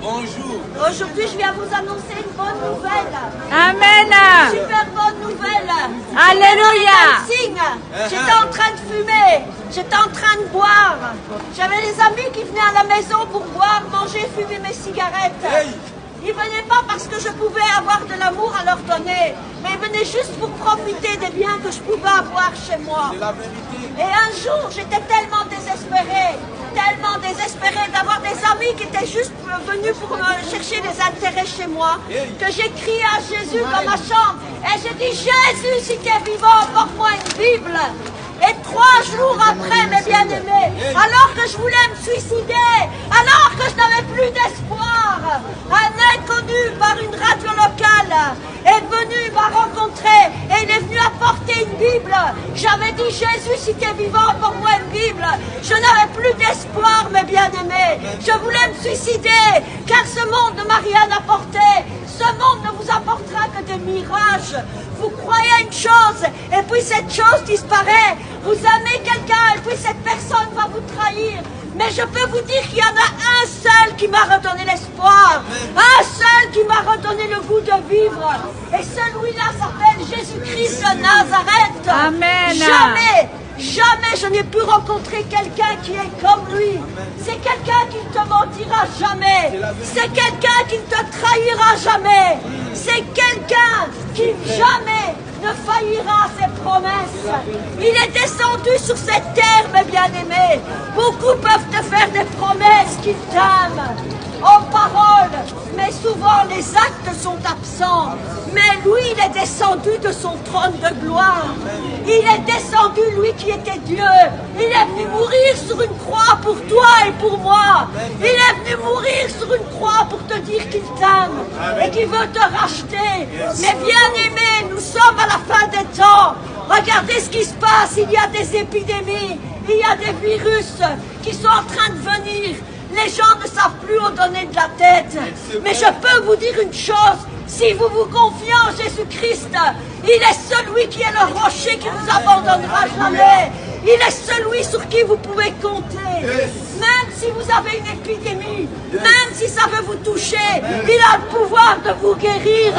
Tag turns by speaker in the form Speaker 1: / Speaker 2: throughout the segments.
Speaker 1: Bonjour.
Speaker 2: Aujourd'hui, je viens vous annoncer une bonne nouvelle.
Speaker 3: Amen.
Speaker 2: Super bonne nouvelle.
Speaker 3: Alléluia.
Speaker 2: J'étais en train de fumer. J'étais en train de boire. J'avais des amis qui venaient à la maison pour boire, manger, fumer mes cigarettes.
Speaker 1: Hey.
Speaker 2: Ils venaient pas parce que je pouvais avoir de l'amour à leur donner, mais ils venaient juste pour profiter des biens que je pouvais avoir chez moi.
Speaker 1: C'est la vérité.
Speaker 2: Et un jour, j'étais tellement désespérée d'avoir des amis qui étaient juste venus pour chercher des intérêts chez moi, que j'ai crié à Jésus dans ma chambre. Et j'ai dit, Jésus, si tu es vivant, apporte-moi une Bible. Et 3 jours après, mes bien-aimés, alors que je voulais me suicider, alors que je n'avais plus d'espoir, un inconnu par une radio locale est venu, m'a rencontré et il est venu apporter une Bible. J'avais dit, Jésus, si tu es vivant, apporte-moi une Bible. Je n'avais plus d'espoir, mes bien-aimés. Je voulais me suicider, car ce monde ne m'a rien apporté. Ce monde ne vous apportera que des mirages. Vous croyez à une chose, et puis cette chose disparaît. Vous aimez quelqu'un, et puis cette personne va vous trahir. Mais je peux vous dire qu'il y en a un seul qui m'a redonné l'espoir. Un seul qui m'a redonné le goût de vivre. Et celui-là s'appelle Jésus-Christ de Nazareth.
Speaker 3: Amen.
Speaker 2: Jamais je n'ai pu rencontrer quelqu'un qui est comme lui. C'est quelqu'un qui ne te mentira jamais. C'est quelqu'un qui ne te trahira jamais. C'est quelqu'un qui jamais ne faillira à ses promesses. Il est descendu sur cette terre, mes bien-aimés. Beaucoup peuvent te faire des promesses qu'ils t'aiment en parole, mais souvent les actes sont absents. Mais lui, il est descendu de son trône de gloire. Il est descendu, lui qui était Dieu. Il est venu mourir sur une croix pour toi et pour moi. Il est venu mourir sur une croix pour te dire qu'il t'aime et qu'il veut te racheter. Mais bien-aimés, nous sommes à la fin des temps. Regardez ce qui se passe. Il y a des épidémies, il y a des virus qui sont en train de venir. Les gens ne savent plus où donner de la tête. Mais je peux vous dire une chose. Si vous vous confiez en Jésus-Christ, il est celui qui est le rocher qui ne vous abandonnera jamais. Il est celui sur qui vous pouvez compter. Même si vous avez une épidémie, même si ça veut vous toucher, il a le pouvoir de vous guérir.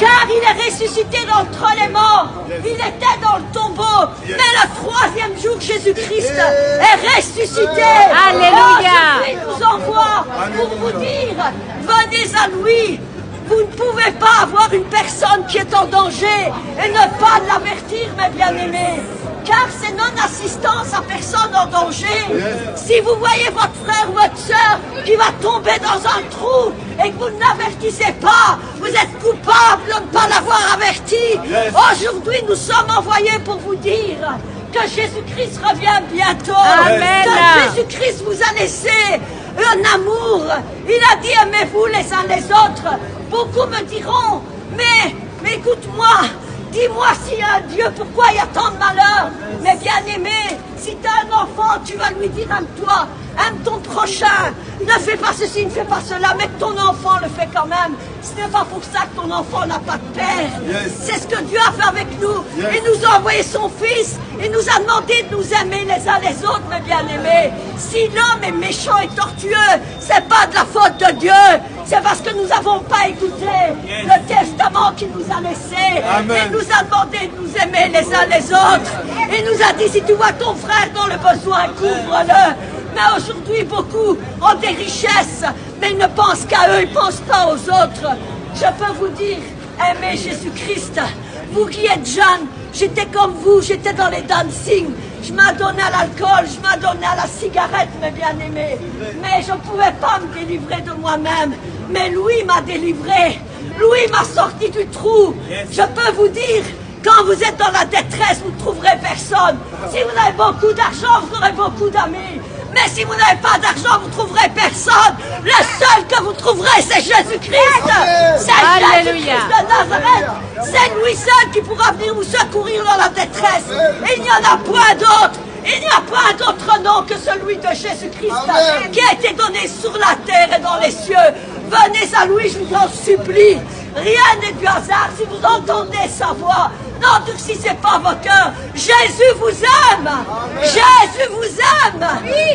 Speaker 2: Car il est ressuscité d'entre les morts. Il était dans le tombeau. Mais le 3e jour, Jésus-Christ est ressuscité.
Speaker 3: Alléluia.
Speaker 2: Il nous envoie pour vous dire, venez à lui. Vous ne pouvez pas avoir une personne qui est en danger et ne pas l'avertir, mes bien-aimés. Car c'est non-assistance à personne en danger. Si vous voyez votre frère ou votre soeur qui va tomber dans un trou et que vous ne l'avertissez pas, vous êtes coupable de ne pas l'avoir averti. Aujourd'hui, nous sommes envoyés pour vous dire que Jésus-Christ revient bientôt.
Speaker 3: Amen.
Speaker 2: Que Jésus-Christ vous a laissé un amour. Il a dit, aimez-vous les uns les autres. Beaucoup me diront, mais écoute-moi, dis-moi s'il y a un Dieu, pourquoi il y a tant de malheur? Mais bien aimé, si tu as un enfant, tu vas lui dire, aime-toi, aime ton prochain, ne fais pas ceci, ne fais pas cela, mais ton enfant le fait quand même. Ce n'est pas pour ça que ton enfant n'a pas de père. C'est ce que Dieu a fait avec nous. Il nous a envoyé son Fils. Il nous a demandé de nous aimer les uns les autres, mes bien-aimés. Si l'homme est méchant et tortueux, c'est pas de la faute de Dieu. C'est parce que nous n'avons pas écouté le testament qu'il nous a laissé. Il nous a demandé de nous aimer les uns les autres. Il nous a dit, si tu vois ton frère dans le besoin, couvre-le. Mais aujourd'hui, beaucoup ont des richesses, mais ils ne pensent qu'à eux, ils ne pensent pas aux autres. Je peux vous dire, aimez Jésus-Christ. Vous qui êtes jeunes, j'étais comme vous, j'étais dans les dancing. Je m'adonnais à l'alcool, je m'adonnais à la cigarette, mes bien-aimés. Mais je ne pouvais pas me délivrer de moi-même. Mais lui m'a délivré. Lui m'a sorti du trou. Je peux vous dire, quand vous êtes dans la détresse, vous ne trouverez personne. Si vous avez beaucoup d'argent, vous aurez beaucoup d'amis. Mais si vous n'avez pas d'argent, vous ne trouverez personne. Le seul que vous trouverez, c'est Jésus-Christ. C'est Jésus-Christ de Nazareth. C'est lui seul qui pourra venir vous secourir dans la détresse. Il n'y en a point d'autre. Il n'y a pas d'autre nom que celui de Jésus-Christ qui a été donné sur la terre et dans les cieux. Venez à lui, je vous en supplie. Rien n'est du hasard si vous entendez sa voix. N'endurcissez pas vos cœurs. Jésus vous aime. Jésus vous aime.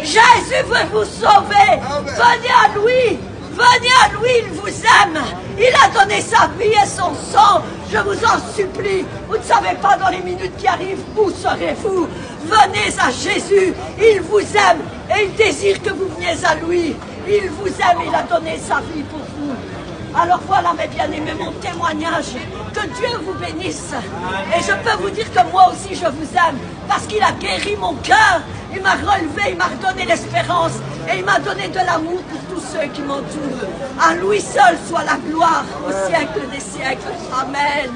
Speaker 2: Jésus veut vous sauver. Venez à lui. Venez à lui. oui, il vous aime. Il a donné sa vie et son sang. Je vous en supplie. Vous ne savez pas dans les minutes qui arrivent où serez-vous. Venez à Jésus. Il vous aime et il désire que vous veniez à lui. Il vous aime, il a donné sa vie pour vous. Alors voilà mes bien-aimés, mon témoignage. Que Dieu vous bénisse. Et je peux vous dire que moi aussi je vous aime. Parce qu'il a guéri mon cœur. Il m'a relevé, il m'a redonné l'espérance. Et il m'a donné de l'amour pour tous ceux qui m'entourent. À lui seul soit la gloire au siècle des siècles. Amen.